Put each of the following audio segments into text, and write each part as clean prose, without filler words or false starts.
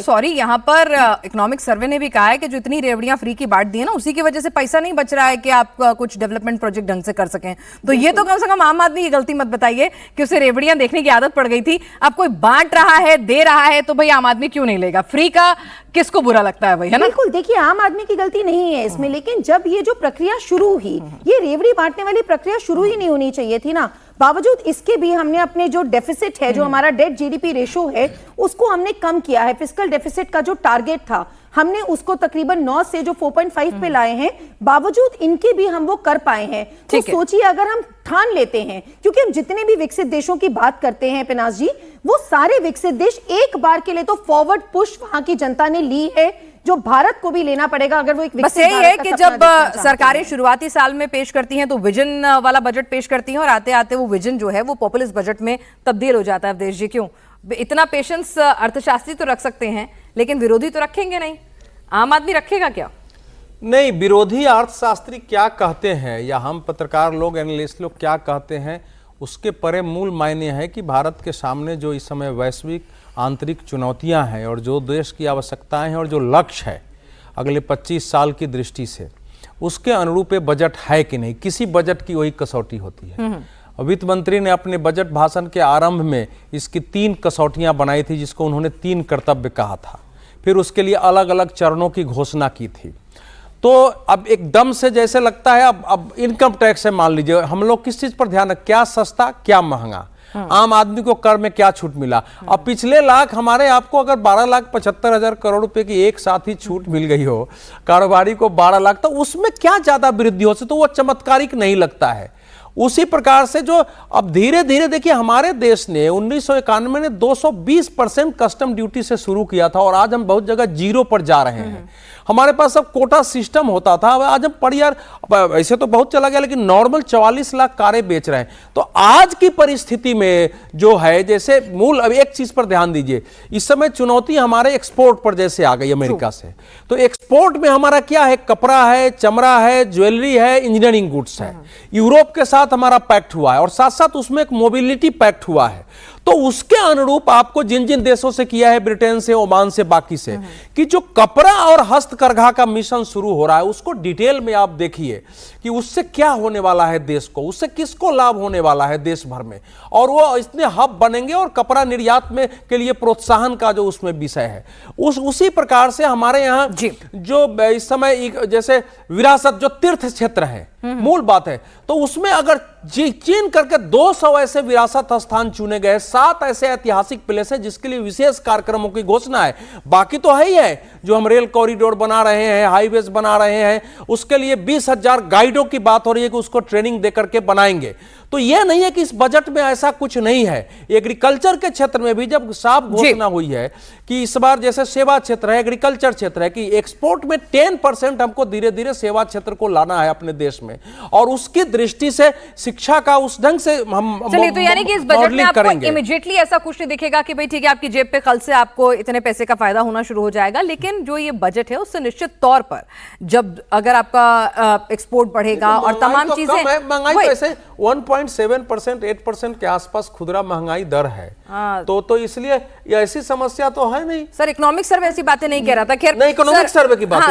Sorry, यहाँ पर economic survey ने भी कहा है कि जो इतनी रेवड़ियां फ्री की बांट दी है ना, उसी की वजह से पैसा नहीं बच रहा है कि आप कुछ डेवलपमेंट प्रोजेक्ट ढंग से कर सकें। तो ये तो कम से कम आम आदमी की गलती मत बताइए कि उसे रेवड़ियां देखने की आदत पड़ गई थी। अब कोई बांट रहा है, दे रहा है, तो भाई आम आदमी क्यों नहीं लेगा? फ्री का किसको बुरा लगता है भाई, है ना? बिल्कुल, देखिए आम आदमी की गलती नहीं है इसमें, लेकिन जब ये जो प्रक्रिया शुरू हुई, ये रेवड़ी बांटने वाली प्रक्रिया शुरू ही नहीं होनी चाहिए थी ना। बावजूद इसके भी हमने अपने जो डेफिसिट है, जो हमारा डेट जीडीपी रेशो है, उसको हमने कम किया है। फिस्कल डेफिसिट का जो टारगेट था, हमने उसको तकरीबन 9 से जो 4.5 पे लाए हैं। बावजूद इनके भी हम वो कर पाए हैं। तो सोचिए, अगर हम ठान लेते हैं, क्योंकि हम जितने भी विकसित देशों की बात करते हैं पिनाज जी, वो सारे विकसित देश एक बार के लिए तो फॉरवर्ड पुश वहां की जनता ने ली है, जो भारत को भी लेना पड़ेगा अगर वो एक बस यही है कि जब सरकारें शुरुआती साल में पेश करती हैं तो विजन वाला बजट पेश करती हैं, और आते आते वो विजन जो है वो पॉपुलिस्ट बजट में तब्दील हो जाता है। अवधेश जी, क्यों इतना पेशेंस? अर्थशास्त्री तो रख सकते हैं, लेकिन विरोधी तो रखेंगे नहीं। आम आदमी रखेगा क्या? नहीं, विरोधी अर्थशास्त्री क्या कहते हैं या हम पत्रकार लोग, एनालिस्ट लोग क्या कहते हैं, उसके परे मूल मायने है कि भारत के सामने जो इस समय वैश्विक आंतरिक चुनौतियां हैं और जो देश की आवश्यकताएं हैं और जो लक्ष्य है अगले 25 साल की दृष्टि से, उसके अनुरूप बजट है कि नहीं। किसी बजट की वही कसौटी होती है। वित्त मंत्री ने अपने बजट भाषण के आरंभ में इसकी 3 कसौटियां बनाई थी, जिसको उन्होंने 3 कर्तव्य कहा था। फिर उसके लिए अलग अलग चरणों की घोषणा की थी। तो अब एकदम से जैसे लगता है अब इनकम टैक्स है, मान लीजिए, हम लोग किस चीज पर ध्यान है, क्या सस्ता क्या महंगा, आम आदमी को कर में क्या छूट मिला। अब पिछले लाख हमारे आपको अगर 12,75,000 करोड़ रुपए की एक साथ ही छूट मिल गई हो, कारोबारी को 12 लाख, तो उसमें क्या ज्यादा वृद्धि हो, तो वो चमत्कारिक नहीं लगता है। उसी प्रकार से जो अब धीरे धीरे देखिए, हमारे देश ने 1991 में 220% कस्टम ड्यूटी से शुरू किया था और आज हम बहुत जगह 0 पर जा रहे हैं। हमारे पास अब कोटा सिस्टम होता था, आज हम पर यार ऐसे तो बहुत चला गया, लेकिन नॉर्मल 44 लाख कारें बेच रहे हैं। तो आज की परिस्थिति में जो है, जैसे मूल, अब एक चीज पर ध्यान दीजिए, इस समय चुनौती हमारे एक्सपोर्ट पर जैसे आ गई अमेरिका से। तो एक्सपोर्ट में हमारा क्या है, कपड़ा है, चमड़ा है, ज्वेलरी है, इंजीनियरिंग गुड्स है। यूरोप के साथ हमारा पैक्ट हुआ है और साथ साथ उसमें एक मोबिलिटी पैक्ट हुआ है। तो उसके अनुरूप आपको जिन जिन देशों से किया है, ब्रिटेन से, ओमान से, बाकी से, कि जो कपड़ा और हस्तकरघा का मिशन शुरू हो रहा है, उसको डिटेल में आप देखिए कि उससे क्या होने वाला है देश को, उससे किसको लाभ होने वाला है देश भर में, और वो इतने हब बनेंगे और कपड़ा निर्यात में के लिए प्रोत्साहन का जो उसमें विषय है, उसी प्रकार से हमारे यहाँ जो इस समय जैसे विरासत जो तीर्थ क्षेत्र है, मूल बात है, तो उसमें अगर चीन करके 200 ऐसे विरासत स्थान चुने गए, 7 ऐसे ऐतिहासिक प्लेस है जिसके लिए विशेष कार्यक्रमों की घोषणा है। बाकी तो है ही है, जो हम रेल कॉरिडोर बना रहे हैं, हाईवेज बना रहे हैं, उसके लिए 20,000 गाइडों की बात हो रही है कि उसको ट्रेनिंग देकर के बनाएंगे। तो यह नहीं है कि इस बजट में ऐसा कुछ नहीं है। एग्रीकल्चर के क्षेत्र में भी जब साफ घोषणा हुई है कि इस बार जैसे सेवा क्षेत्र है, एग्रीकल्चर क्षेत्र है, कि एक्सपोर्ट में 10% हमको धीरे धीरे सेवा क्षेत्र को लाना है अपने देश में, और उसकी दृष्टि से शिक्षा का उस ढंग से हम चलिए, तो यानी कि इस बजट में आपको इमीडिएटली ऐसा कुछ नहीं दिखेगा कि भाई ठीक है, आपकी जेब पे कल से आपको इतने पैसे का फायदा होना शुरू हो जाएगा। लेकिन जो ये बजट है उससे निश्चित तौर पर जब अगर आपका एक्सपोर्ट बढ़ेगा और तमाम चीजें, महंगाई पैसे 1.7%, 8% के आसपास खुदरा महंगाई दर है। तो इसलिए ऐसी समस्या तो है नहीं। सर, इकोनॉमिक सर्वे ऐसी बातें नहीं कह रहा था। खैर, नहीं, इकोनॉमिक सर्वे की बात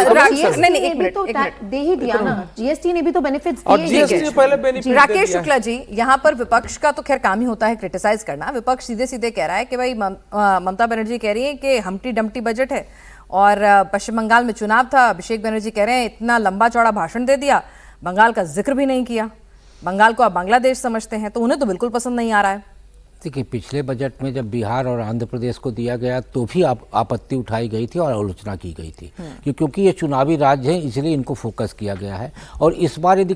दे ही दिया ना, जीएसटी ने भी तो बेनिफिट्स दिए। राकेश शुक्ला जी, यहाँ पर विपक्ष का तो खैर काम ही होता है क्रिटिसाइज करना। विपक्ष सीधे सीधे कह रहा है कि भाई ममता बनर्जी कह रही है कि हम्टी डम्टी बजट है, और पश्चिम बंगाल में चुनाव था, अभिषेक बनर्जी कह रहे हैं इतना लंबा चौड़ा भाषण दे दिया, बंगाल का जिक्र भी नहीं किया, बंगाल को आप बांग्लादेश समझते हैं, तो उन्हें तो बिल्कुल पसंद नहीं आ रहा है। देखिए, पिछले बजट में जब बिहार और आंध्र प्रदेश को दिया गया तो भी आपत्ति उठाई गई थी और आलोचना की गई थी, क्योंकि ये चुनावी राज्य है, इसलिए इनको फोकस किया गया है। और इस बार यदि